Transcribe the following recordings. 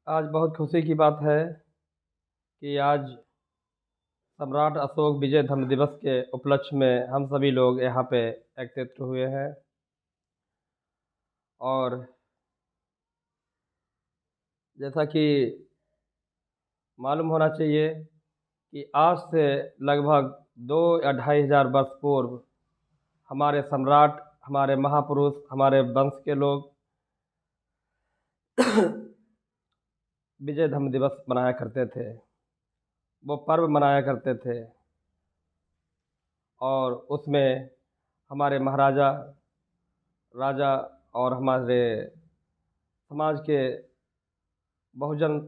आज बहुत खुशी की बात है कि आज सम्राट अशोक विजय धम्म दिवस के उपलक्ष्य में हम सभी लोग यहाँ पे एकत्रित हुए हैं। और जैसा कि मालूम होना चाहिए कि आज से लगभग 2 या 2,500 वर्ष पूर्व हमारे सम्राट, हमारे महापुरुष, हमारे वंश के लोग विजय धम्म दिवस मनाया करते थे, वो पर्व मनाया करते थे। और उसमें हमारे महाराजा, राजा और हमारे समाज के बहुजन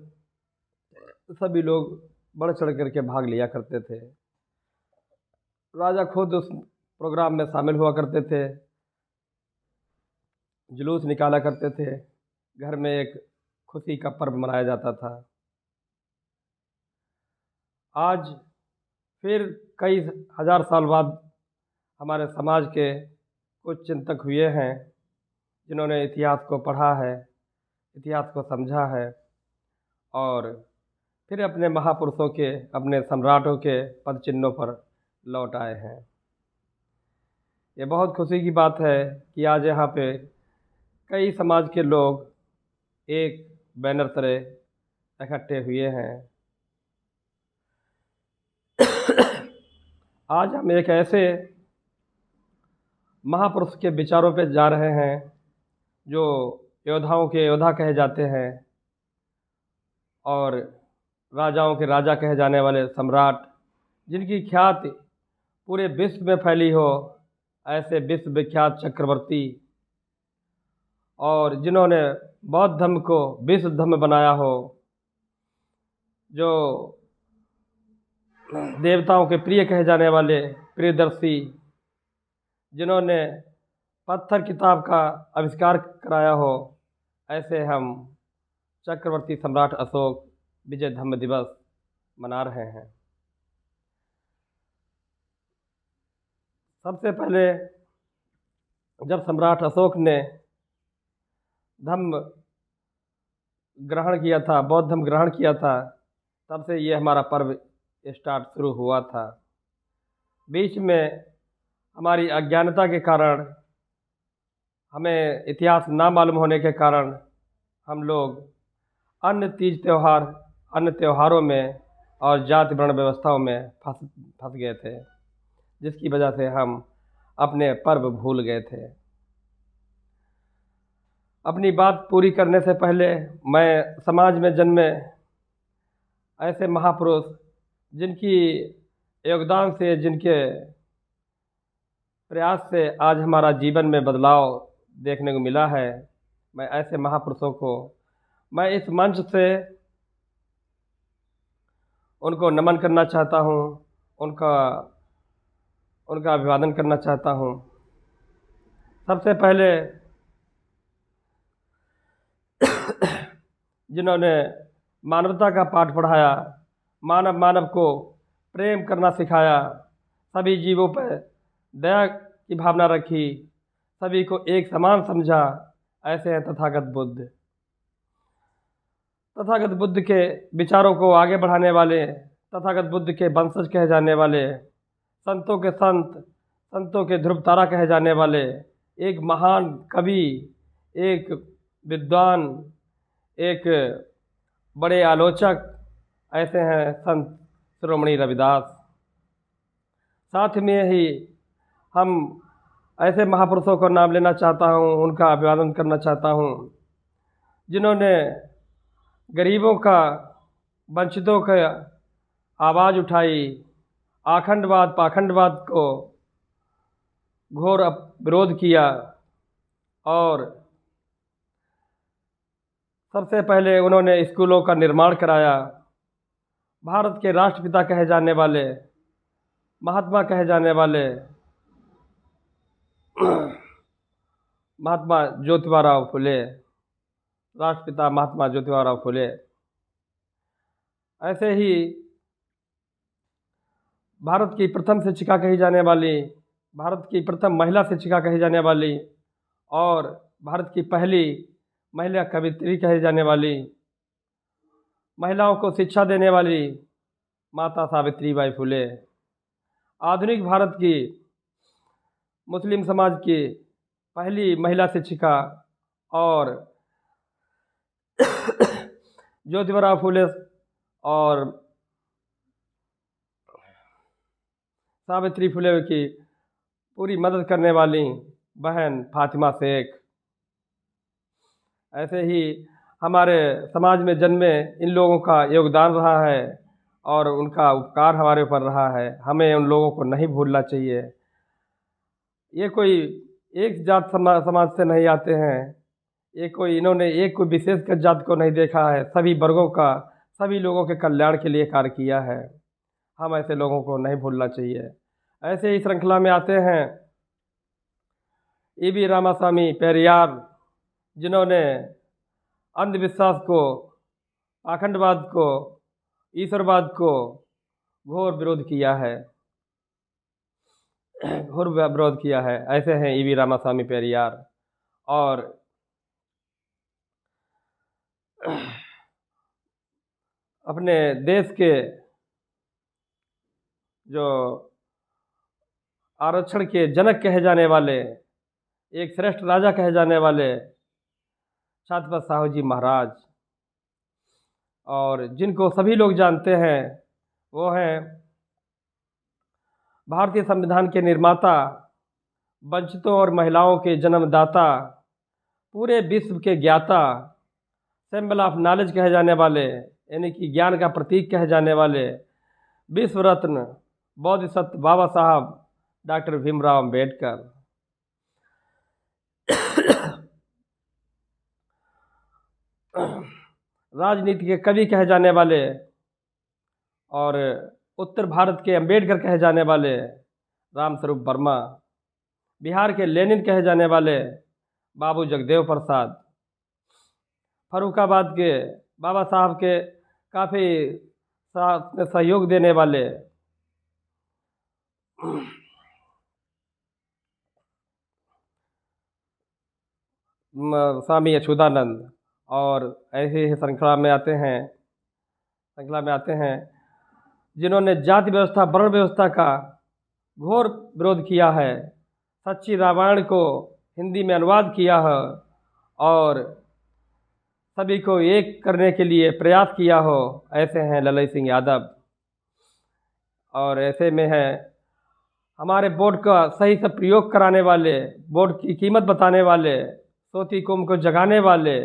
सभी लोग बढ़ चढ़ कर के भाग लिया करते थे। राजा खुद उस प्रोग्राम में शामिल हुआ करते थे, जुलूस निकाला करते थे, घर में एक खुशी का पर्व मनाया जाता था। आज फिर कई हजार साल बाद हमारे समाज के कुछ चिंतक हुए हैं जिन्होंने इतिहास को पढ़ा है, इतिहास को समझा है और फिर अपने महापुरुषों के, अपने सम्राटों के पद चिन्हों पर लौट आए हैं। ये बहुत खुशी की बात है कि आज यहाँ पे कई समाज के लोग एक बैनर तले इकट्ठे हुए हैं। आज हम एक ऐसे महापुरुष के विचारों पे जा रहे हैं जो योद्धाओं के योद्धा कहे जाते हैं और राजाओं के राजा कहे जाने वाले सम्राट, जिनकी ख्याति पूरे विश्व में फैली हो, ऐसे विश्व विख्यात चक्रवर्ती, और जिन्होंने बौद्ध धर्म को विश्व धर्म बनाया हो, जो देवताओं के प्रिय कहे जाने वाले प्रियदर्शी, जिन्होंने पत्थर किताब का आविष्कार कराया हो, ऐसे हम चक्रवर्ती सम्राट अशोक विजय धम्म दिवस मना रहे हैं। सबसे पहले जब सम्राट अशोक ने धम्म ग्रहण किया था, बौद्ध धर्म ग्रहण किया था, तब से ये हमारा पर्व स्टार्ट शुरू हुआ था। बीच में हमारी अज्ञानता के कारण, हमें इतिहास ना मालूम होने के कारण, हम लोग अन्य तीज त्यौहार, अन्य त्योहारों में और जाति वर्ण व्यवस्थाओं में फंस गए थे, जिसकी वजह से हम अपने पर्व भूल गए थे। अपनी बात पूरी करने से पहले मैं समाज में जन्मे ऐसे महापुरुष, जिनकी योगदान से, जिनके प्रयास से आज हमारा जीवन में बदलाव देखने को मिला है, मैं ऐसे महापुरुषों को मैं इस मंच से उनको नमन करना चाहता हूँ, उनका अभिवादन करना चाहता हूँ। सबसे पहले जिन्होंने मानवता का पाठ पढ़ाया, मानव को प्रेम करना सिखाया, सभी जीवों पर दया की भावना रखी, सभी को एक समान समझा, ऐसे हैं तथागत बुद्ध। तथागत बुद्ध के विचारों को आगे बढ़ाने वाले, तथागत बुद्ध के वंशज कहे जाने वाले, संतों के संत, संतों के ध्रुव तारा कहे जाने वाले एक महान कवि, एक विद्वान, एक बड़े आलोचक, ऐसे हैं संत शिरोमणि रविदास। साथ में ही हम ऐसे महापुरुषों का नाम लेना चाहता हूँ, उनका अभिवादन करना चाहता हूँ, जिन्होंने गरीबों का, वंचितों का आवाज़ उठाई, आखंडवाद पाखंडवाद को घोर विरोध किया और सबसे पहले उन्होंने स्कूलों का निर्माण कराया। भारत के राष्ट्रपिता कहे जाने वाले, महात्मा कहे जाने वाले महात्मा ज्योतिबा फुले, राष्ट्रपिता महात्मा ज्योतिबा फुले। ऐसे ही भारत की प्रथम शिक्षिका कही जाने वाली, भारत की प्रथम महिला शिक्षिका कही जाने वाली और भारत की पहली महिला कवियत्री कही जाने वाली महिलाओं को शिक्षा देने वाली माता सावित्रीबाई फुले, आधुनिक भारत की मुस्लिम समाज की पहली महिला शिक्षिका और ज्योतिबा फुले और सावित्री फुले की पूरी मदद करने वाली बहन फातिमा शेख। ऐसे ही हमारे समाज में जन्मे इन लोगों का योगदान रहा है और उनका उपकार हमारे ऊपर रहा है। हमें उन लोगों को नहीं भूलना चाहिए। ये कोई एक जात समाज से नहीं आते हैं, ये कोई इन्होंने एक कोई विशेष जात को नहीं देखा है, सभी वर्गों का, सभी लोगों के कल्याण के लिए कार्य किया है। हम ऐसे लोगों को नहीं भूलना चाहिए। ऐसे ही श्रृंखला में आते हैं ईवी रामास्वामी पेरियार, जिन्होंने अंधविश्वास को, पाखंडवाद को, ईश्वरवाद को घोर विरोध किया है, घोर विरोध किया है। ऐसे हैं ईवी रामास्वामी पेरियार। और अपने देश के जो आरक्षण के जनक कहे जाने वाले, एक श्रेष्ठ राजा कहे जाने वाले छत्रपति साहू जी महाराज, और जिनको सभी लोग जानते हैं, वो हैं भारतीय संविधान के निर्माता, वंचितों और महिलाओं के जन्मदाता, पूरे विश्व के ज्ञाता, सिंबल ऑफ नॉलेज कहे जाने वाले, यानी कि ज्ञान का प्रतीक कहे जाने वाले, विश्व रत्न बोधिसत्व बाबा साहब डॉक्टर भीमराव अम्बेडकर। राजनीति के कवि कहे जाने वाले और उत्तर भारत के अम्बेडकर कहे जाने वाले रामस्वरूप वर्मा, बिहार के लेनिन कहे जाने वाले बाबू जगदेव प्रसाद, फर्रुखाबाद के बाबा साहब के काफ़ी साथ में सहयोग देने वाले स्वामी अच्युतानंद। और ऐसे ही श्रृंखला में आते हैं जिन्होंने जाति व्यवस्था, वर्ण व्यवस्था का घोर विरोध किया है, सच्ची रामायण को हिंदी में अनुवाद किया है और सभी को एक करने के लिए प्रयास किया हो। ऐसे हैं ललई सिंह यादव। और ऐसे में है हमारे बोर्ड का सही से प्रयोग कराने वाले, बोर्ड की कीमत बताने वाले, सोती कौम को जगाने वाले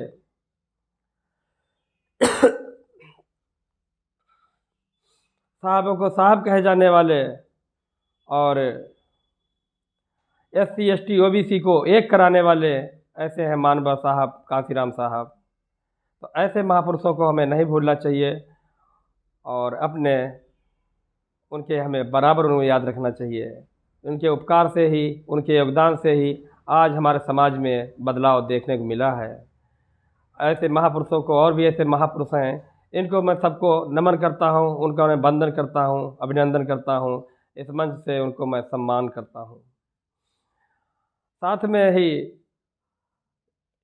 साहबों को साहब कहे जाने वाले और SC ST OBC को एक कराने वाले, ऐसे हैं मानवा साहब, कांसीराम साहब। तो ऐसे महापुरुषों को हमें नहीं भूलना चाहिए और उनके हमें बराबर उन्हें याद रखना चाहिए। उनके उपकार से ही, उनके योगदान से ही आज हमारे समाज में बदलाव देखने को मिला है। ऐसे महापुरुषों को, और भी ऐसे महापुरुष हैं, इनको मैं सबको नमन करता हूँ, उनका मैं वंदन करता हूँ, अभिनंदन करता हूँ। इस मंच से उनको मैं सम्मान करता हूँ। साथ में ही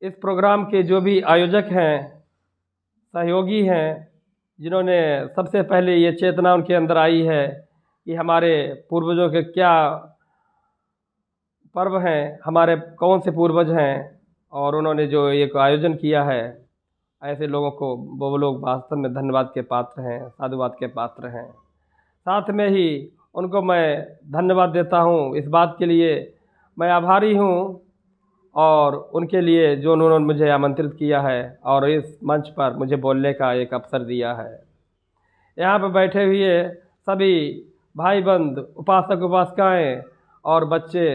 इस प्रोग्राम के जो भी आयोजक हैं, सहयोगी हैं, जिन्होंने सबसे पहले ये चेतना उनके अंदर आई है कि हमारे पूर्वजों के क्या पर्व हैं, हमारे कौन से पूर्वज हैं, और उन्होंने जो एक आयोजन किया है, ऐसे लोगों को वो लोग वास्तव में धन्यवाद के पात्र हैं, साधुवाद के पात्र हैं। साथ में ही उनको मैं धन्यवाद देता हूँ, इस बात के लिए मैं आभारी हूँ और उनके लिए जो उन्होंने मुझे आमंत्रित किया है और इस मंच पर मुझे बोलने का एक अवसर दिया है। यहाँ पर बैठे हुए सभी भाई बंद, उपासक उपासिकाएँ और बच्चे,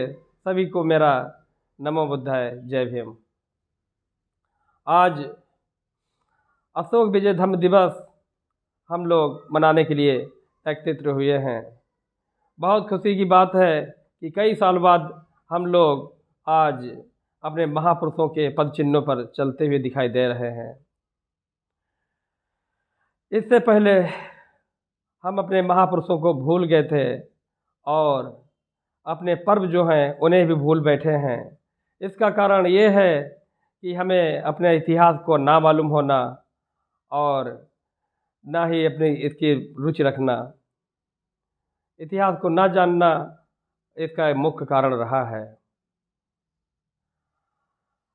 सभी को मेरा नमो बुद्धाय, जय भीम। आज अशोक विजय धम्म दिवस हम लोग मनाने के लिए एकत्रित हुए हैं। बहुत खुशी की बात है कि कई साल बाद हम लोग आज अपने महापुरुषों के पद चिन्हों पर चलते हुए दिखाई दे रहे हैं। इससे पहले हम अपने महापुरुषों को भूल गए थे और अपने पर्व जो हैं उन्हें भी भूल बैठे हैं। इसका कारण ये है कि हमें अपने इतिहास को ना मालूम होना और ना ही अपनी इसकी रुचि रखना, इतिहास को ना जानना इसका एक मुख्य कारण रहा है।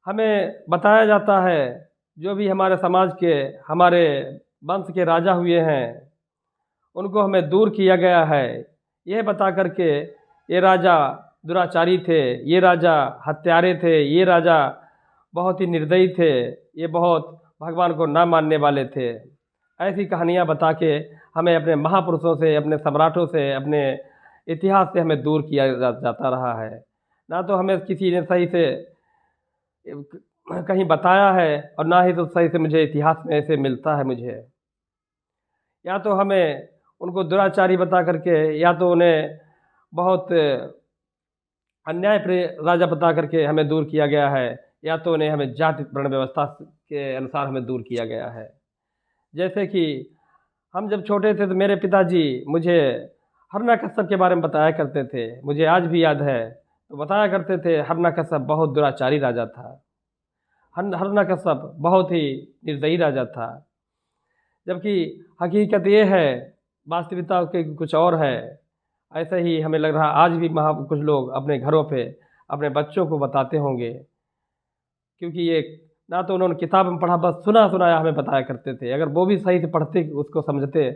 हमें बताया जाता है जो भी हमारे समाज के, हमारे वंश के राजा हुए हैं, उनको हमें दूर किया गया है यह बता कर के ये राजा दुराचारी थे, ये राजा हत्यारे थे, ये राजा बहुत ही निर्दयी थे, ये बहुत भगवान को ना मानने वाले थे। ऐसी कहानियाँ बता के हमें अपने महापुरुषों से, अपने सम्राटों से, अपने इतिहास से हमें दूर किया जाता रहा है। ना तो हमें किसी ने सही से कहीं बताया है और ना ही तो सही से मुझे इतिहास में ऐसे मिलता है मुझे। या तो हमें उनको दुराचारी बता करके, या तो उन्हें बहुत अन्याय राजा बता करके हमें दूर किया गया है, या तो उन्हें हमें जाति वर्ण व्यवस्था के अनुसार हमें दूर किया गया है। जैसे कि हम जब छोटे थे तो मेरे पिताजी मुझे हिरण्यकश्यप के बारे में बताया करते थे, मुझे आज भी याद है। तो बताया करते थे हिरण्यकश्यप बहुत दुराचारी राजा था, हिरण्यकश्यप बहुत ही निर्दयी राजा था। जबकि हकीकत ये है, वास्तविकता के कुछ और है। ऐसा ही हमें लग रहा आज भी कुछ लोग अपने घरों पे अपने बच्चों को बताते होंगे, क्योंकि ये ना तो उन्होंने किताब में पढ़ा, बस सुना सुनाया हमें बताया करते थे। अगर वो भी सही से पढ़ते, उसको समझते,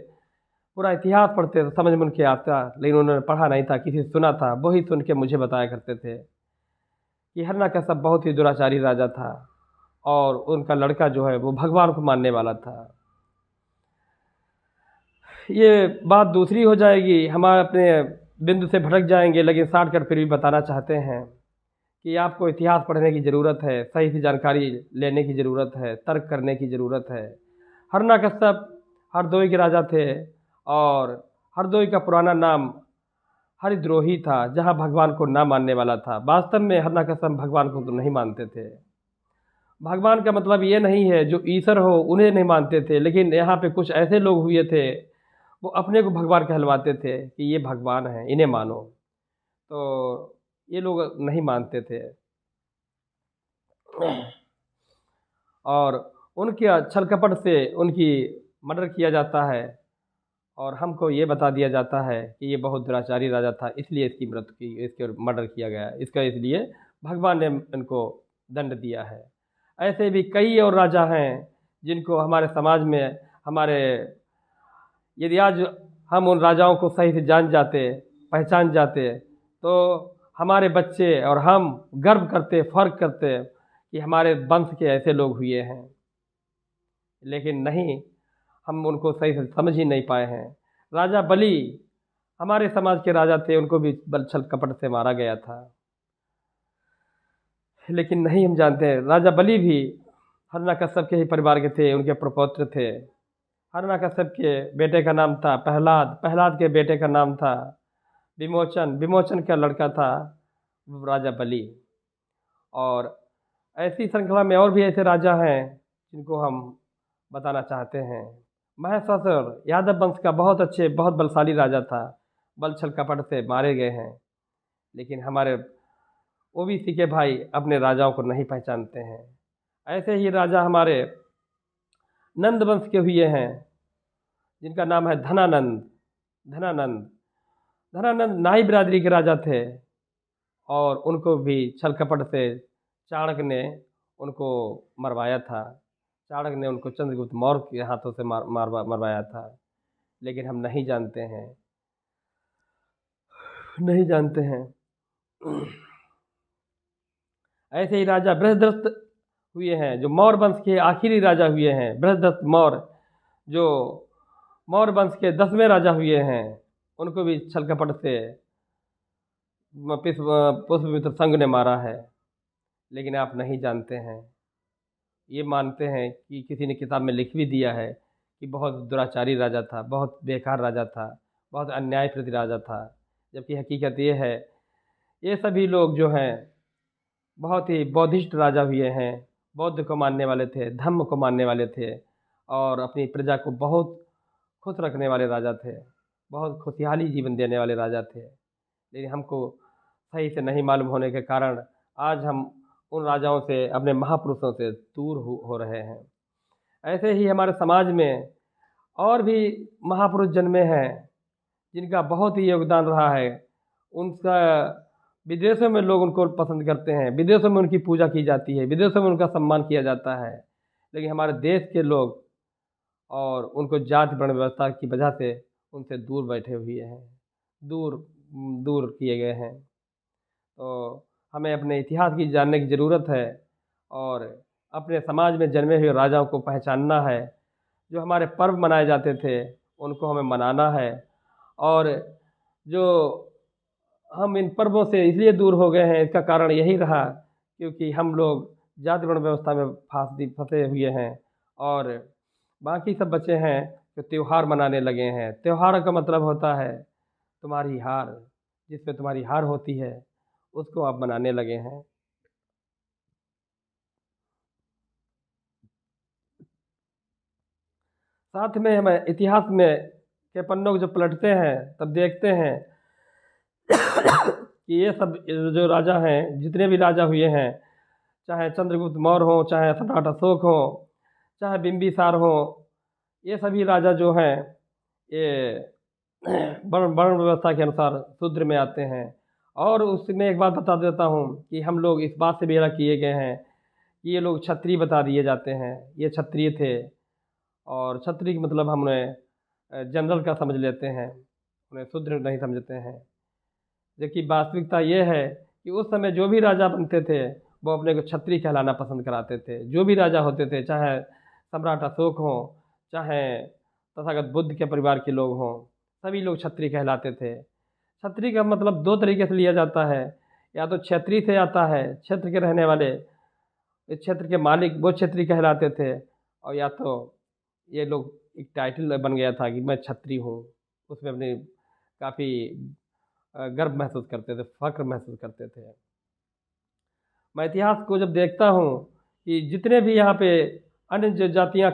पूरा इतिहास पढ़ते तो समझ में उनके आता, लेकिन उन्होंने पढ़ा नहीं था, किसी से सुना था, वही सुन के मुझे बताया करते थे कि हिरण्यकश्यप बहुत ही दुराचारी राजा था और उनका लड़का जो है वो भगवान को मानने वाला था। ये बात दूसरी हो जाएगी, हम अपने बिंदु से भटक जाएंगे, लेकिन साट कर फिर भी बताना चाहते हैं कि आपको इतिहास पढ़ने की ज़रूरत है, सही से जानकारी लेने की ज़रूरत है, तर्क करने की ज़रूरत है। हिरण्यकश्यप हरदोई के राजा थे और हरदोई का पुराना नाम हरिद्रोही था, जहाँ भगवान को ना मानने वाला था। वास्तव में हिरण्यकश्यप भगवान को तो नहीं मानते थे। भगवान का मतलब ये नहीं है जो ईश्वर हो उन्हें नहीं मानते थे, लेकिन यहाँ पे कुछ ऐसे लोग हुए थे वो अपने को भगवान कहलवाते थे कि ये भगवान है, इन्हें मानो। तो ये लोग नहीं मानते थे और उनके छल कपट से उनकी मर्डर किया जाता है और हमको ये बता दिया जाता है कि ये बहुत दुराचारी राजा था, इसलिए इसकी मृत्यु की, इसके मर्डर किया गया, इसका इसलिए भगवान ने इनको दंड दिया है। ऐसे भी कई और राजा हैं जिनको हमारे समाज में, हमारे, यदि आज हम उन राजाओं को सही से जान जाते, पहचान जाते, तो हमारे बच्चे और हम गर्व करते, फ़र्क करते कि हमारे वंश के ऐसे लोग हुए हैं। लेकिन नहीं, हम उनको सही से समझ ही नहीं पाए हैं। राजा बलि हमारे समाज के राजा थे, उनको भी छल कपट से मारा गया था। लेकिन नहीं हम जानते हैं राजा बलि भी हिरण्यकश्यप के ही परिवार के थे, उनके प्रपौत्र थे। हिरण्यकश्यप के बेटे का नाम था प्रहलाद, प्रहलाद के बेटे का नाम था विमोचन, विमोचन का लड़का था राजा बलि। और ऐसी श्रृंखला में और भी ऐसे राजा हैं जिनको हम बताना चाहते हैं। महेश्वर यादव वंश का बहुत अच्छे, बहुत बलशाली राजा था, बल छल कपट से मारे गए हैं। लेकिन हमारे ओबीसी के भाई अपने राजाओं को नहीं पहचानते हैं। ऐसे ही राजा हमारे नंद वंश के हुए हैं जिनका नाम है धनानंद। धनानंद धनानंद नाई बिरादरी के राजा थे और उनको भी छल कपट से चाणक्य ने उनको मरवाया था। चाणक्य ने उनको चंद्रगुप्त मौर्य के हाथों से मरवाया था। लेकिन हम नहीं जानते हैं, नहीं जानते हैं। ऐसे ही राजा बृहद्रथ हुए हैं जो मौर्य वंश के आखिरी राजा हुए हैं। बृहद्रथ मौर्य जो मौर्य वंश के 10वें राजा हुए हैं, उनको भी छल कपट से पुष्यमित्र संघ ने मारा है। लेकिन आप नहीं जानते हैं, ये मानते हैं कि किसी ने किताब में लिख भी दिया है कि बहुत दुराचारी राजा था, बहुत बेकार राजा था, बहुत अन्याय प्रति राजा था। जबकि हकीकत ये है, ये सभी लोग जो हैं बहुत ही बौद्धिस्ट राजा हुए हैं, बौद्ध को मानने वाले थे, धम्म को मानने वाले थे और अपनी प्रजा को बहुत खुश रखने वाले राजा थे, बहुत खुशहाली जीवन देने वाले राजा थे। लेकिन हमको सही से नहीं मालूम होने के कारण आज हम उन राजाओं से, अपने महापुरुषों से दूर हो रहे हैं। ऐसे ही हमारे समाज में और भी महापुरुष जन्मे हैं जिनका बहुत ही योगदान रहा है। उनका विदेशों में लोग उनको पसंद करते हैं, विदेशों में उनकी पूजा की जाती है, विदेशों में उनका सम्मान किया जाता है। लेकिन हमारे देश के लोग और उनको जाति वर्ण व्यवस्था की वजह से उनसे दूर बैठे हुए हैं, दूर दूर किए गए हैं। तो हमें अपने इतिहास की जानने की ज़रूरत है और अपने समाज में जन्मे हुए राजाओं को पहचानना है। जो हमारे पर्व मनाए जाते थे उनको हमें मनाना है। और जो हम इन पर्वों से इसलिए दूर हो गए हैं, इसका कारण यही रहा क्योंकि हम लोग जाति वर्ण व्यवस्था में फंसे हुए हैं और बाकी सब बच्चे हैं जो त्यौहार मनाने लगे हैं। त्यौहार का मतलब होता है तुम्हारी हार, जिसमें तुम्हारी हार होती है उसको आप मनाने लगे हैं। साथ में हम इतिहास में के पन्नों को जब पलटते हैं तब देखते हैं कि ये सब जो राजा हैं, जितने भी राजा हुए हैं, चाहे चंद्रगुप्त मौर्य हो, चाहे सम्राट अशोक हो, चाहे बिंबिसार हो, ये सभी राजा जो हैं ये वर्ण व्यवस्था के अनुसार शूद्र में आते हैं। और उसमें एक बात बता देता हूँ कि हम लोग इस बात से भी अलग किए गए हैं कि ये लोग क्षत्रिय बता दिए जाते हैं, ये क्षत्रिय थे। और क्षत्रिय मतलब हम उन्हें जनरल का समझ लेते हैं, उन्हें शूद्र नहीं समझते हैं। जबकि वास्तविकता ये है कि उस समय जो भी राजा बनते थे वो अपने को क्षत्रिय कहलाना पसंद कराते थे। जो भी राजा होते थे, चाहे सम्राट अशोक हों, चाहे तथागत बुद्ध के परिवार के लोग हों, सभी लोग क्षत्रिय कहलाते थे। क्षत्रिय का मतलब दो तरीके से लिया जाता है, या तो क्षत्रिय से आता है, क्षेत्र के रहने वाले, इस क्षेत्र के मालिक वो क्षत्रिय कहलाते थे, और या तो ये लोग एक टाइटल बन गया था कि मैं क्षत्रिय हूँ, उसमें अपने काफ़ी गर्व महसूस करते थे, फ़ख्र महसूस करते थे। मैं इतिहास को जब देखता हूँ कि जितने भी यहाँ पे अन्य जो जातियाँ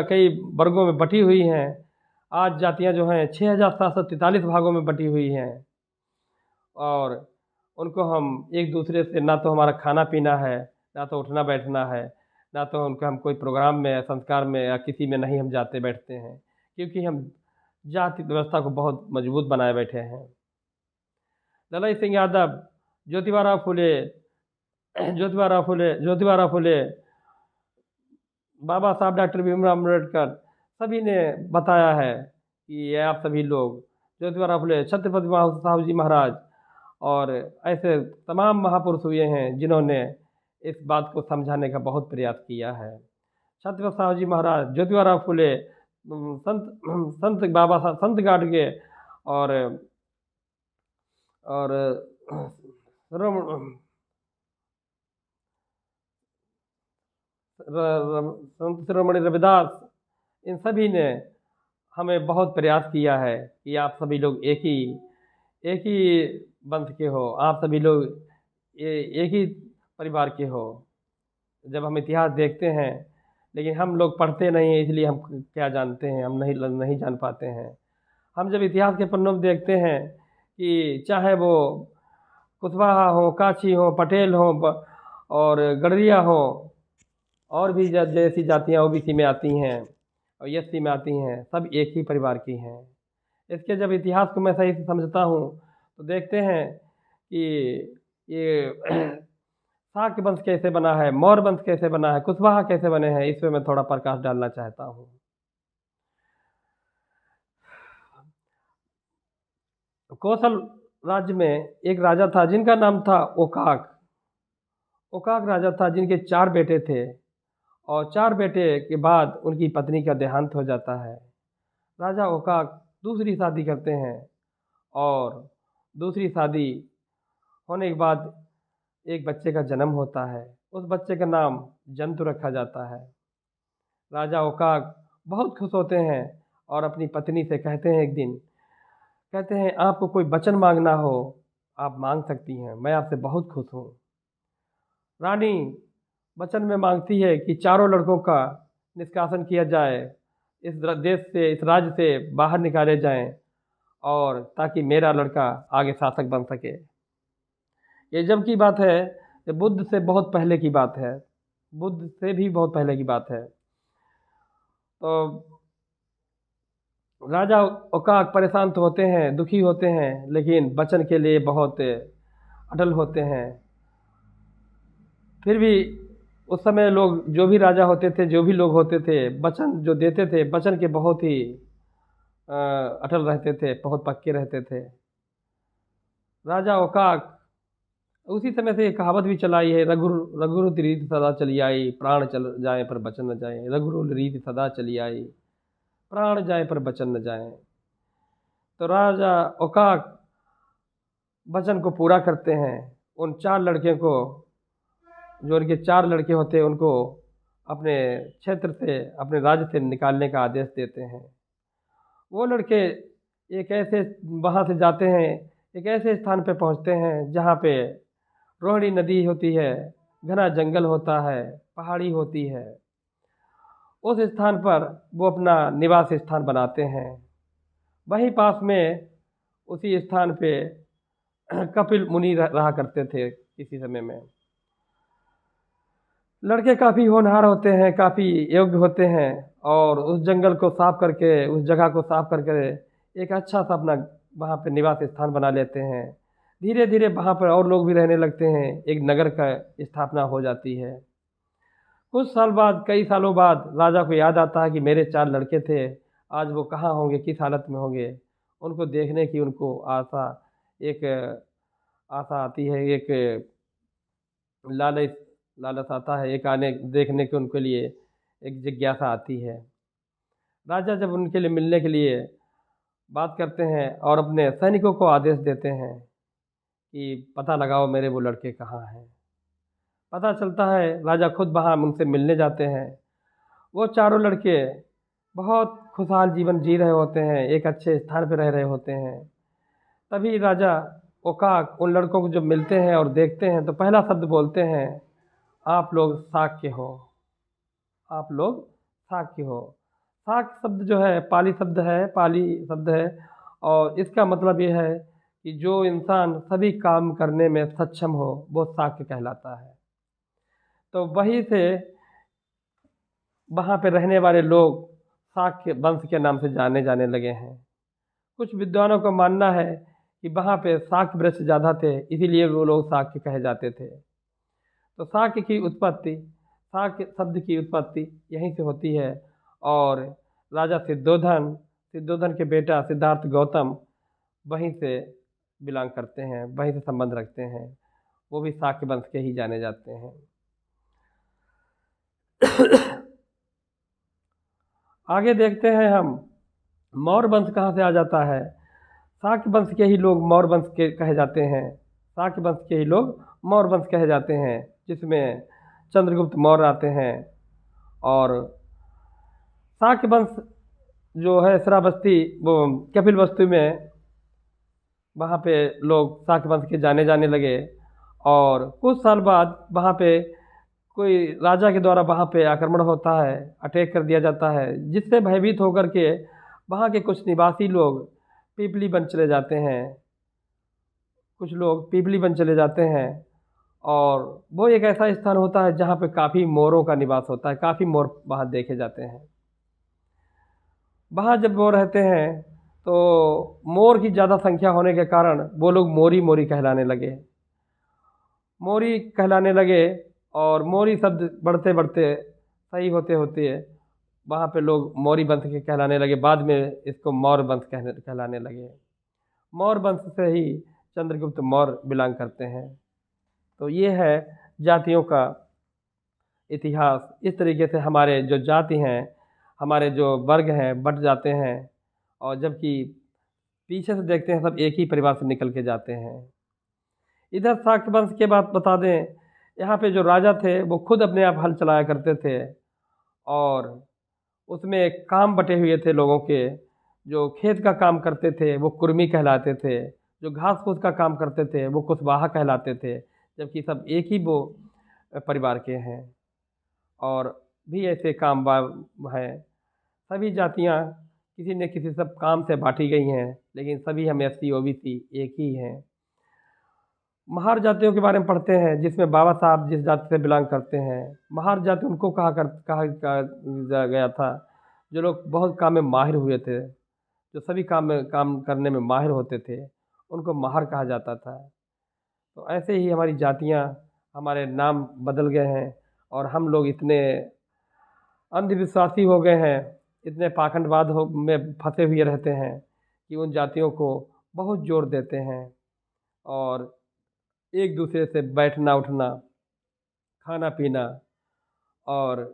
कई वर्गों में बटी हुई हैं, आज जातियाँ जो हैं 6743 भागों में बटी हुई हैं। और उनको हम एक दूसरे से ना तो हमारा खाना पीना है, ना तो उठना बैठना है, ना तो उनको हम कोई प्रोग्राम में, संस्कार में या किसी में नहीं हम जाते बैठते हैं, क्योंकि हम जाति व्यवस्था को बहुत मजबूत बनाए बैठे हैं। दलाई सिंह यादव, ज्योतिबाराव फुले, ज्योतिबाराव फुले, बाबा साहब डॉक्टर भीमराव अम्बेडकर, सभी ने बताया है कि ये आप सभी लोग, ज्योतिबाराव फुले, छत्रपति साहू जी महाराज और ऐसे तमाम महापुरुष हुए हैं जिन्होंने इस बात को समझाने का बहुत प्रयास किया है। छत्रपति साहू जी महाराज, ज्योतिबाराव फुले, संत गाडगे और संत शिरोमणि रविदास, इन सभी ने हमें बहुत प्रयास किया है कि आप सभी लोग एक ही वंश के हो, आप सभी लोग एक ही परिवार के हो। जब हम इतिहास देखते हैं, लेकिन हम लोग पढ़ते नहीं हैं, इसलिए हम क्या जानते हैं, हम नहीं जान पाते हैं। हम जब इतिहास के पन्नों में देखते हैं कि चाहे वो कुशवाहा हो, काछी हो, पटेल हो और गडरिया हो, और भी जैसी जातियाँ ओबीसी में आती हैं और एससी में आती हैं, सब एक ही परिवार की हैं। इसके जब इतिहास को मैं सही से समझता हूँ तो देखते हैं कि ये शाक्य वंश कैसे बना है, मौर्य वंश कैसे बना है, कुशवाहा कैसे बने हैं, इस पर मैं थोड़ा प्रकाश डालना चाहता हूँ। कौशल राज्य में एक राजा था जिनका नाम था ओकाक। ओकाक राजा था जिनके 4 बेटे थे, और 4 बेटे के बाद उनकी पत्नी का देहांत हो जाता है। राजा ओकाक दूसरी शादी करते हैं और दूसरी शादी होने के बाद एक बच्चे का जन्म होता है। उस बच्चे का नाम जंतु रखा जाता है। राजा ओकाक बहुत खुश होते हैं और अपनी पत्नी से कहते हैं, एक दिन कहते हैं, आपको कोई वचन मांगना हो आप मांग सकती हैं, मैं आपसे बहुत खुश हूँ। रानी वचन में मांगती है कि चारों लड़कों का निष्कासन किया जाए, इस देश से, इस राज्य से बाहर निकाले जाएं, और ताकि मेरा लड़का आगे शासक बन सके। ये जब की बात है, ये बुद्ध से बहुत पहले की बात है, बुद्ध से भी बहुत पहले की बात है। तो राजा ओकाक परेशान तो होते हैं, दुखी होते हैं, लेकिन बचन के लिए बहुत अटल होते हैं। फिर भी उस समय लोग, जो भी राजा होते थे, जो भी लोग होते थे, वचन जो देते थे, वचन के बहुत ही अटल रहते थे, बहुत पक्के रहते थे। राजा ओकाक, उसी समय से एक कहावत भी चलाई है, रघुरुत रीत सदा चली आई, प्राण चल जाए पर बचन न जाए। रघुरुत रीत सदा चली आई, प्राण जाए पर बचन न जाए। तो राजा ओकाक वचन को पूरा करते हैं। उन 4 लड़के को, जो उनके 4 लड़के होते हैं, उनको अपने क्षेत्र से, अपने राज्य से निकालने का आदेश देते हैं। वो लड़के एक ऐसे वहाँ से जाते हैं, एक ऐसे स्थान पे पहुँचते हैं जहाँ पे रोहिणी नदी होती है, घना जंगल होता है, पहाड़ी होती है। उस स्थान पर वो अपना निवास स्थान बनाते हैं। वहीं पास में, उसी स्थान पे कपिल मुनि रहा करते थे किसी समय में। लड़के काफ़ी होनहार होते हैं, काफ़ी योग्य होते हैं, और उस जंगल को साफ करके, उस जगह को साफ करके एक अच्छा सा अपना वहाँ पे निवास स्थान बना लेते हैं। धीरे धीरे वहाँ पर और लोग भी रहने लगते हैं, एक नगर का स्थापना हो जाती है। कुछ साल बाद, कई सालों बाद, राजा को याद आता है कि मेरे 4 लड़के थे, आज वो कहाँ होंगे, किस हालत में होंगे। उनको देखने की उनको एक आशा आती है, एक लालच लालच आता है, एक आने देखने के उनके लिए एक जिज्ञासा आती है। राजा जब उनके लिए मिलने के लिए बात करते हैं और अपने सैनिकों को आदेश देते हैं कि पता लगाओ मेरे वो लड़के कहाँ हैं। पता चलता है, राजा खुद वहाँ उनसे मिलने जाते हैं। वो चारों लड़के बहुत खुशहाल जीवन जी रहे होते हैं, एक अच्छे स्थान पर रह रहे होते हैं। तभी राजा ओकाक उन लड़कों को जब मिलते हैं और देखते हैं, तो पहला शब्द बोलते हैं, आप लोग शाक्य हो, आप लोग शाक्य हो। शाक्य शब्द जो है पाली शब्द है, और इसका मतलब ये है कि जो इंसान सभी काम करने में सक्षम हो, वो शाक्य कहलाता है। तो वहीं से वहाँ पे रहने वाले लोग शाक्य वंश के नाम से जाने जाने लगे हैं। कुछ विद्वानों का मानना है कि वहाँ पे शाक्य वृक्ष ज़्यादा थे, इसीलिए वो लोग शाक्य कहे जाते थे। तो शाक्य शब्द की उत्पत्ति यहीं से होती है। और राजा सिद्धोधन के बेटा सिद्धार्थ गौतम वहीं से बिलोंग करते हैं, वहीं से संबंध रखते हैं। वो भी शाक्य वंश के ही जाने जाते हैं। आगे देखते हैं हम, मौर्य वंश कहाँ से आ जाता है। शाक्य वंश के ही लोग मौर्य वंश के कहे जाते हैं। शाक्य वंश के ही लोग मौर्य वंश कहे जाते हैं, जिसमें चंद्रगुप्त मौर्य आते हैं। और शाक्य वंश जो है श्रावस्ती, वो कपिलवस्तु में, वहाँ पे लोग शाक्य वंश के जाने जाने लगे। और कुछ साल बाद वहाँ पे कोई राजा के द्वारा वहाँ पे आक्रमण होता है, अटैक कर दिया जाता है, जिससे भयभीत होकर के वहाँ के कुछ निवासी लोग पीपली बन चले जाते हैं। कुछ लोग पीपली बन चले जाते हैं, और वो एक ऐसा स्थान होता है जहाँ पे काफ़ी मोरों का निवास होता है, काफ़ी मोर वहाँ देखे जाते हैं। वहाँ जब वो रहते हैं, तो मोर की ज़्यादा संख्या होने के कारण वो लोग मोरी मोरी कहलाने लगे। मोरी कहलाने लगे, और मोरी शब्द बढ़ते बढ़ते, सही होते होते वहाँ पे लोग मौर्य वंश के कहलाने लगे। बाद में इसको मौर्य वंश कहलाने लगे। मौर्य वंश से ही चंद्रगुप्त मौर्य बिलोंग करते हैं। तो ये है जातियों का इतिहास। इस तरीके से हमारे जो जाति हैं, हमारे जो वर्ग हैं, बट जाते हैं, और जबकि पीछे से देखते हैं सब एक ही परिवार से निकल के जाते हैं। इधर शाक्य वंश के बात बता दें, यहाँ पे जो राजा थे वो खुद अपने आप हल चलाया करते थे, और उसमें काम बटे हुए थे लोगों के। जो खेत का काम करते थे वो कुर्मी कहलाते थे, जो घास फूस का काम करते थे वो कुशवाहा कहलाते थे, जबकि सब एक ही वो परिवार के हैं। और भी ऐसे काम हैं। सभी जातियाँ किसी न किसी सब काम से बांटी गई हैं, लेकिन सभी हम एससी ओबीसी एक ही हैं। महार जातियों के बारे में पढ़ते हैं, जिसमें बाबा साहब जिस जाति से बिलोंग करते हैं। महार जाति उनको कहा गया था जो लोग बहुत काम में माहिर हुए थे, जो सभी काम करने में माहिर होते थे उनको माहर कहा जाता था। तो ऐसे ही हमारी जातियाँ, हमारे नाम बदल गए हैं और हम लोग इतने अंधविश्वासी हो गए हैं, इतने पाखंडवाद में फंसे हुए रहते हैं कि उन जातियों को बहुत जोर देते हैं और एक दूसरे से बैठना उठना, खाना पीना और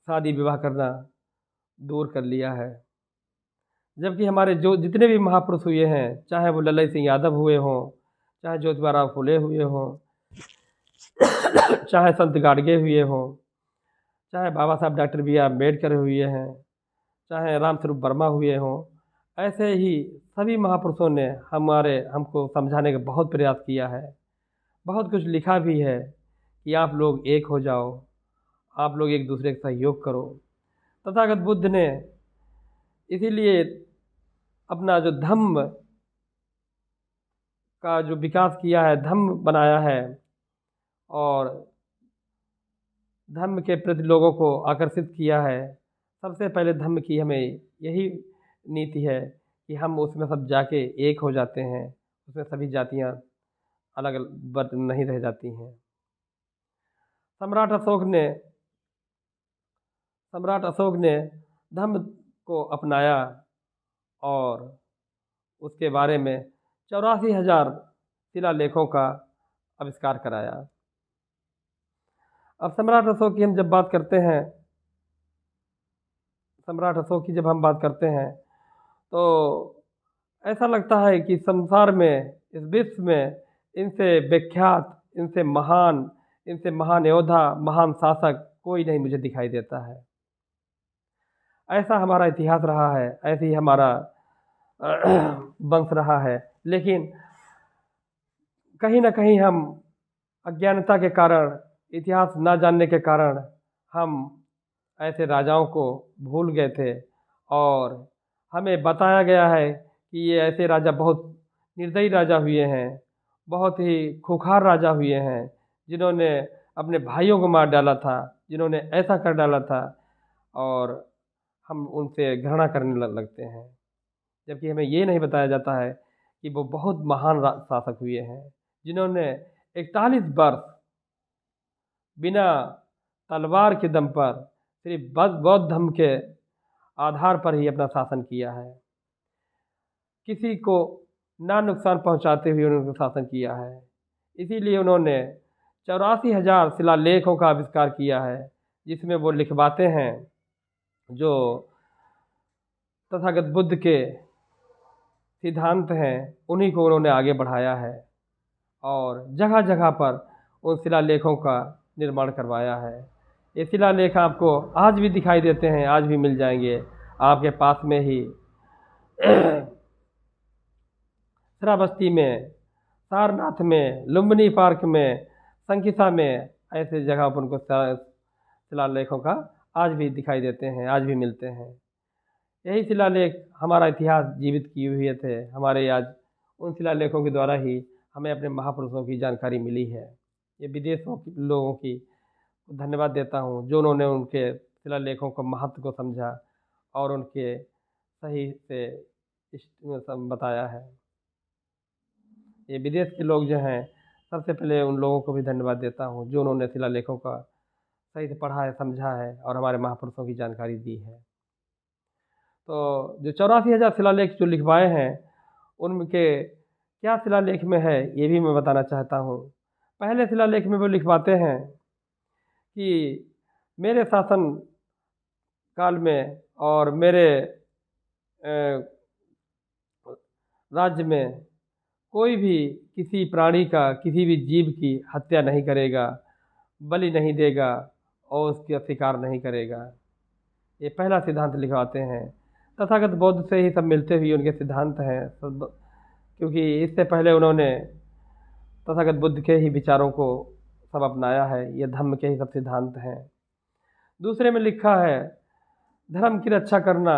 शादी विवाह करना दूर कर लिया है। जबकि हमारे जो जितने भी महापुरुष हुए हैं, चाहे वो लल्लई सिंह यादव हुए हों, चाहे ज्योतिबा फुले हुए हों, चाहे संत गाडगे हुए हों, चाहे बाबा साहब डॉक्टर बी आर अम्बेडकर हुए हैं, चाहे राम स्वरूप वर्मा हुए हों, ऐसे ही सभी महापुरुषों ने हमको समझाने का बहुत प्रयास किया है। बहुत कुछ लिखा भी है कि आप लोग एक हो जाओ, आप लोग एक दूसरे का सहयोग करो। तथागत बुद्ध ने इसीलिए अपना जो धम्म का जो विकास किया है, धम्म बनाया है और धम्म के प्रति लोगों को आकर्षित किया है। सबसे पहले धम्म की हमें यही नीति है कि हम उसमें सब जाके एक हो जाते हैं, उसमें सभी जातियाँ अलग नहीं रह जाती हैं। सम्राट अशोक ने धम्म को अपनाया और उसके बारे में 84,000 शिलालेखों का आविष्कार कराया। अब सम्राट अशोक की हम जब बात करते हैं, सम्राट अशोक की जब हम बात करते हैं तो ऐसा लगता है कि संसार में, इस विश्व में इनसे विख्यात, इनसे महान योद्धा, महान शासक कोई नहीं मुझे दिखाई देता है। ऐसा हमारा इतिहास रहा है, ऐसे ही हमारा वंश रहा है। लेकिन कहीं ना कहीं हम अज्ञानता के कारण, इतिहास ना जानने के कारण हम ऐसे राजाओं को भूल गए थे और हमें बताया गया है कि ये ऐसे राजा बहुत निर्दयी राजा हुए हैं, बहुत ही खूंखार राजा हुए हैं, जिन्होंने अपने भाइयों को मार डाला था, जिन्होंने ऐसा कर डाला था, और हम उनसे घृणा करने लगते हैं। जबकि हमें ये नहीं बताया जाता है कि वो बहुत महान शासक हुए हैं, जिन्होंने 41 वर्ष बिना तलवार के दम पर सिर्फ बौद्ध धर्म के आधार पर ही अपना शासन किया है। किसी को ना नुकसान पहुंचाते हुए उन्होंने शासन किया है। इसीलिए उन्होंने 84,000 शिलालेखों का आविष्कार किया है, जिसमें वो लिखवाते हैं जो तथागत बुद्ध के सिद्धांत हैं, उन्हीं को उन्होंने आगे बढ़ाया है और जगह जगह पर उन शिलालेखों का निर्माण करवाया है। ये शिलालेख आपको आज भी दिखाई देते हैं, आज भी मिल जाएंगे आपके पास में ही। श्रावस्ती में, सारनाथ में, लुम्बिनी पार्क में, संकिसा में, ऐसे जगह पर उनको शिलालेखों का आज भी दिखाई देते हैं, आज भी मिलते हैं। यही शिलालेख हमारा इतिहास जीवित किए हुए थे। हमारे आज उन शिलालेखों के द्वारा ही हमें अपने महापुरुषों की जानकारी मिली है। ये विदेशों के लोगों की धन्यवाद देता हूँ जो उन्होंने उनके शिलालेखों को महत्व को समझा और उनके सही से बताया है। ये विदेश के लोग जो हैं, सबसे पहले उन लोगों को भी धन्यवाद देता हूँ जो उन्होंने शिलालेखों का सही से पढ़ा है, समझा है और हमारे महापुरुषों की जानकारी दी है। तो जो 84,000 शिलालेख जो लिखवाए हैं, उनके क्या शिलालेख में है ये भी मैं बताना चाहता हूँ। पहले शिलालेख में वो लिखवाते हैं कि मेरे शासन काल में और मेरे राज्य में कोई भी किसी प्राणी का, किसी भी जीव की हत्या नहीं करेगा, बलि नहीं देगा और उसका शिकार नहीं करेगा। ये पहला सिद्धांत लिखवाते हैं। तथागत बौद्ध से ही सब मिलते हुए उनके सिद्धांत हैं, क्योंकि इससे पहले उन्होंने तथागत बुद्ध के ही विचारों को सब अपनाया है। ये धम्म के ही सब सिद्धांत हैं। दूसरे में लिखा है धर्म की रक्षा करना।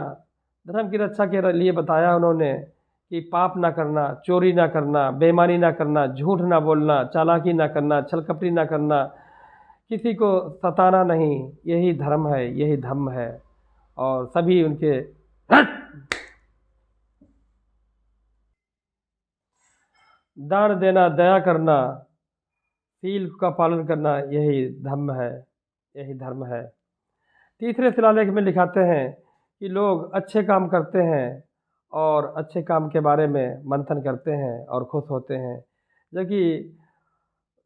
धर्म की रक्षा के लिए बताया उन्होंने कि पाप ना करना, चोरी ना करना, बेईमानी ना करना, झूठ ना बोलना, चालाकी ना करना, छलकपटी ना करना, किसी को सताना नहीं, यही धर्म है, यही धम्म है। और सभी उनके दान देना, दया करना, शील का पालन करना, यही धर्म है, यही धर्म है। तीसरे शिलालेख में लिखाते हैं कि लोग अच्छे काम करते हैं और अच्छे काम के बारे में मंथन करते हैं और खुश होते हैं, जबकि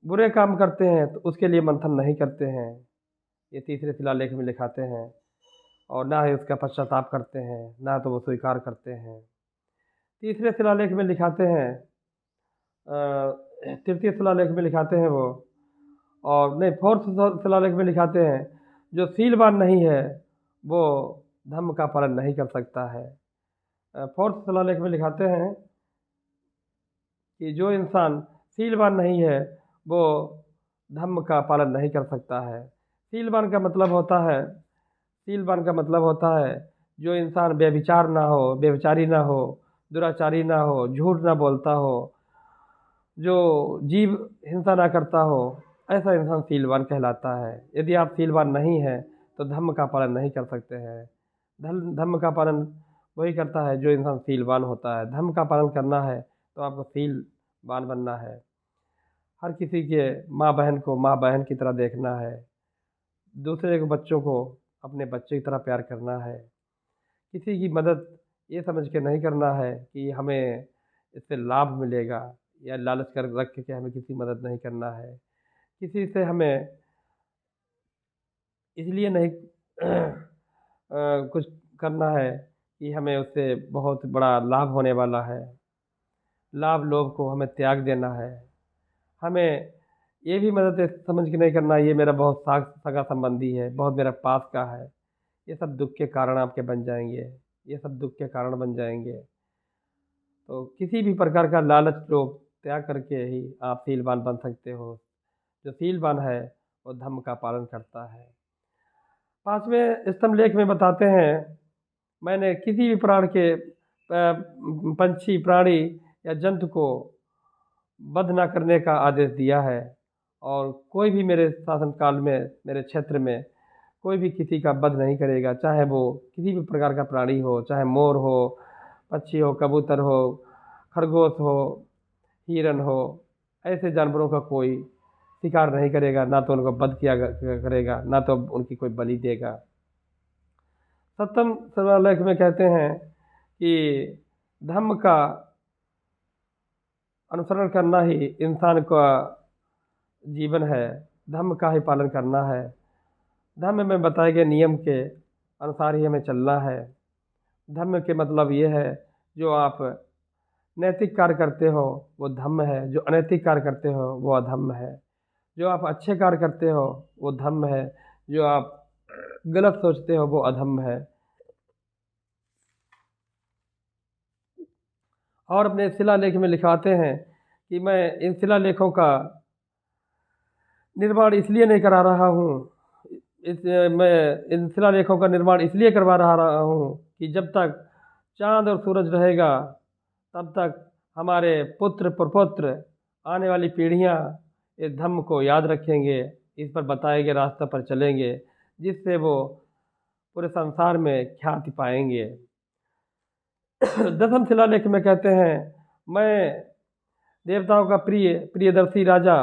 बुरे काम करते हैं तो उसके लिए मंथन नहीं करते हैं। ये तीसरे शिलालेख में लिखाते हैं और ना ही उसका पश्चाताप करते हैं, ना तो वो स्वीकार करते हैं। तीसरे शिलालेख में लिखाते हैं, तृतीय शिलालेख में लिखाते हैं वो, और नहीं, फोर्थ शिलालेख में लिखाते हैं जो शीलवान नहीं है वो धर्म का पालन नहीं कर सकता है। फोर्थ शिलालेख में लिखाते हैं कि जो इंसान शीलवान नहीं है वो धर्म का पालन नहीं कर सकता है। शीलवान का मतलब होता है, शीलवान का मतलब होता है जो इंसान व्यभिचार ना हो, व्यभिचारी ना हो, दुराचारी ना हो, झूठ ना बोलता हो, जो जीव हिंसा ना करता हो, ऐसा इंसान शीलवान कहलाता है। यदि आप शीलवान नहीं हैं तो धर्म का पालन नहीं कर सकते हैं। धर्म का पालन वही करता है जो इंसान शीलवान होता है। धर्म का पालन करना है तो आपको शीलवान बनना है। हर किसी के माँ बहन को माँ बहन की तरह देखना है। दूसरे के बच्चों को अपने बच्चे की तरह प्यार करना है। किसी की मदद ये समझ के नहीं करना है कि हमें इससे लाभ मिलेगा, या लालच कर रख के हमें किसी मदद नहीं करना है। किसी से हमें इसलिए नहीं कुछ करना है कि हमें उससे बहुत बड़ा लाभ होने वाला है। लाभ लोभ को हमें त्याग देना है। हमें ये भी मदद समझ के नहीं करना, ये मेरा बहुत सगा संबंधी है, बहुत मेरा पास का है। ये सब दुख के कारण आपके बन जाएंगे, ये सब दुख के कारण बन जाएंगे। तो किसी भी प्रकार का लालच लोभ त्याग करके ही आप शीलवान बन सकते हो। जो शीलवान है वो धर्म का पालन करता है। पांचवें स्तंभ लेख में बताते हैं, मैंने किसी भी प्राण के पंछी, प्राणी या जंतु को वध न करने का आदेश दिया है, और कोई भी मेरे शासन काल में, मेरे क्षेत्र में कोई भी किसी का वध नहीं करेगा, चाहे वो किसी भी प्रकार का प्राणी हो, चाहे मोर हो, पक्षी हो, कबूतर हो, खरगोश हो, हिरन हो। ऐसे जानवरों का कोई शिकार नहीं करेगा, ना तो उनको वध किया करेगा, ना तो उनकी कोई बलि देगा। सप्तम शिलालेख में कहते हैं कि धर्म का अनुसरण करना ही इंसान का जीवन है, धर्म का ही पालन करना है। धर्म में बताए गए नियम के अनुसार ही हमें चलना है। धर्म के मतलब ये है, जो आप नैतिक कार्य करते हो वो धर्म है, जो अनैतिक कार्य करते हो वो अधर्म है। जो आप अच्छे कार्य करते हो वो धर्म है, जो आप गलत सोचते हो वो अधर्म है। और अपने शिलालेख में लिखाते हैं कि मैं इन शिलालेखों का निर्माण इसलिए नहीं करा रहा हूँ, मैं इन शिलालेखों का निर्माण इसलिए करवा रहा हूँ कि जब तक चांद और सूरज रहेगा तब तक हमारे पुत्र प्रपौत्र, आने वाली पीढ़ियाँ इस धर्म को याद रखेंगे, इस पर बताए गए रास्ते पर चलेंगे, जिससे वो पूरे संसार में ख्याति पाएंगे। दसम शिलालेख में कहते हैं, मैं देवताओं का प्रियदर्शी राजा,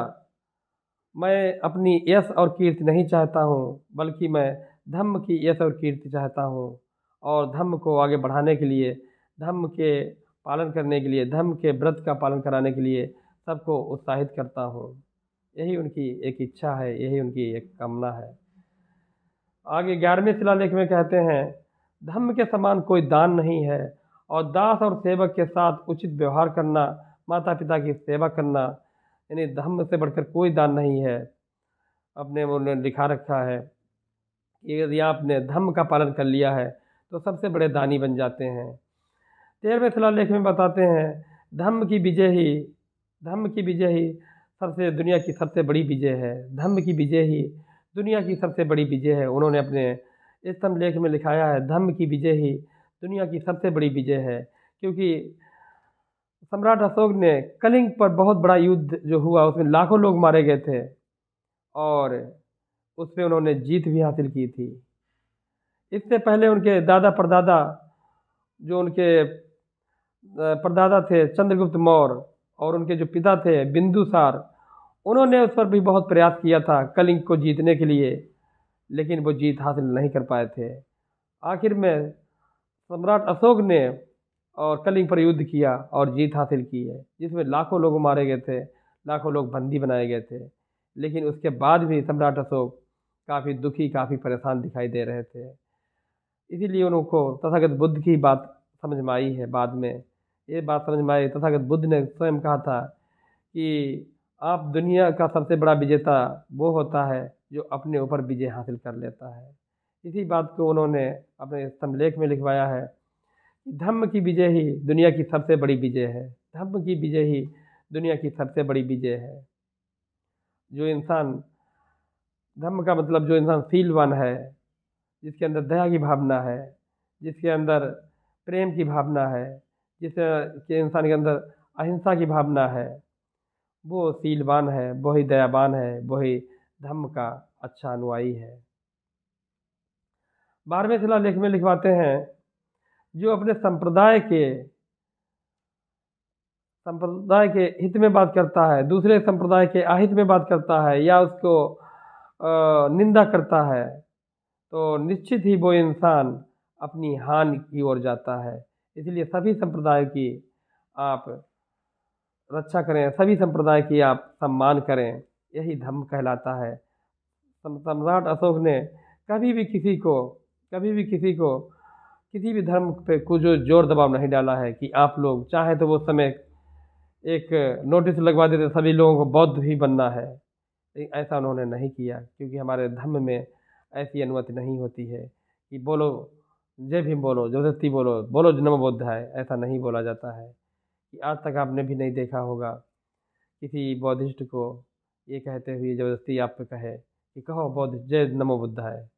मैं अपनी यश और कीर्ति नहीं चाहता हूँ, बल्कि मैं धर्म की यश और कीर्ति चाहता हूँ। और धर्म को आगे बढ़ाने के लिए, धर्म के पालन करने के लिए, धर्म के व्रत का पालन कराने के लिए सबको उत्साहित करता हूँ। यही उनकी एक इच्छा है, यही उनकी एक कामना है। आगे 11वें शिलालेख में कहते हैं, धर्म के समान कोई दान नहीं है, और दास और सेवक के साथ उचित व्यवहार करना, माता पिता की सेवा करना, यानी धर्म से बढ़कर कोई दान नहीं है। अपने उन्होंने लिखा रखा है कि यदि आपने धर्म का पालन कर लिया है तो सबसे बड़े दानी बन जाते हैं। 13वें शिलालेख में बताते हैं, धर्म की विजय ही सबसे दुनिया की सबसे बड़ी विजय है। धर्म की विजय ही दुनिया की सबसे बड़ी विजय है। उन्होंने अपने स्तंभ लेख में लिखाया है, धर्म की विजय ही दुनिया की सबसे बड़ी विजय है। क्योंकि सम्राट अशोक ने कलिंग पर बहुत बड़ा युद्ध जो हुआ उसमें लाखों लोग मारे गए थे, और उस पर उन्होंने जीत भी हासिल की थी। इससे पहले उनके दादा परदादा, जो उनके परदादा थे चंद्रगुप्त मौर्य, और उनके जो पिता थे बिंदुसार, उन्होंने उस पर भी बहुत प्रयास किया था कलिंग को जीतने के लिए, लेकिन वो जीत हासिल नहीं कर पाए थे। आखिर में सम्राट अशोक ने और कलिंग पर युद्ध किया और जीत हासिल की है, जिसमें लाखों लोग मारे गए थे, लाखों लोग बंदी बनाए गए थे। लेकिन उसके बाद भी सम्राट अशोक काफ़ी दुखी, काफ़ी परेशान दिखाई दे रहे थे। इसीलिए उनको तथागत बुद्ध की बात समझ में आई है। बाद में ये बात समझ में आई, तथागत बुद्ध ने स्वयं कहा था कि आप दुनिया का सबसे बड़ा विजेता वो होता है जो अपने ऊपर विजय हासिल कर लेता है। इसी बात को उन्होंने अपने स्तंभलेख में लिखवाया है। धम्म की विजय ही दुनिया की सबसे बड़ी विजय है। धम्म की विजय ही दुनिया की सबसे बड़ी विजय है। जो इंसान, धम्म का मतलब जो इंसान शीलवान है, जिसके अंदर दया की भावना है, जिसके अंदर प्रेम की भावना है, जिसके इंसान के अंदर अहिंसा की भावना है, वो शीलवान है, वही दयावान है, वही धम्म का अच्छा अनुयायी है। 12वें शिलालेख में लिखवाते हैं, जो अपने संप्रदाय के हित में बात करता है, दूसरे संप्रदाय के अहित में बात करता है या उसको निंदा करता है, तो निश्चित ही वो इंसान अपनी हानि की ओर जाता है। इसलिए सभी संप्रदायों की आप रक्षा करें, सभी संप्रदाय की आप सम्मान करें, यही धर्म कहलाता है। सम्राट अशोक ने कभी भी किसी भी धर्म पे कुछ जोर दबाव नहीं डाला है कि आप लोग चाहे तो वो समय एक नोटिस लगवा देते सभी लोगों को बौद्ध ही बनना है, लेकिन ऐसा उन्होंने नहीं किया, क्योंकि हमारे धर्म में ऐसी अनुमति नहीं होती है कि बोलो जय भीम, बोलो जबरदस्ती बोलो, बोलो नमो बुद्ध है, ऐसा नहीं बोला जाता है। कि आज तक आपने भी नहीं देखा होगा किसी बौद्धिस्ट को ये कहते हुए ज़बरदस्ती आप पे कहे कि कहो बौद्ध जय नमो बुद्ध है।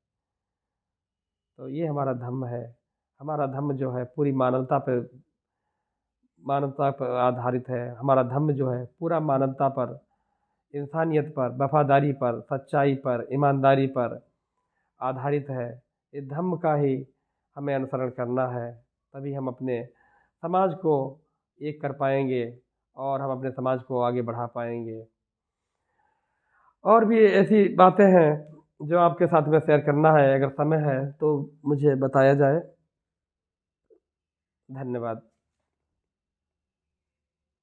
तो ये हमारा धर्म है। हमारा धर्म जो है पूरी मानवता पर आधारित है। हमारा धर्म जो है पूरा मानवता पर, इंसानियत पर, वफादारी पर, सच्चाई पर, ईमानदारी पर आधारित है। इस धर्म का ही हमें अनुसरण करना है, तभी हम अपने समाज को एक कर पाएंगे और हम अपने समाज को आगे बढ़ा पाएंगे। और भी ऐसी बातें हैं जो आपके साथ में शेयर करना है, अगर समय है तो मुझे बताया जाए। धन्यवाद।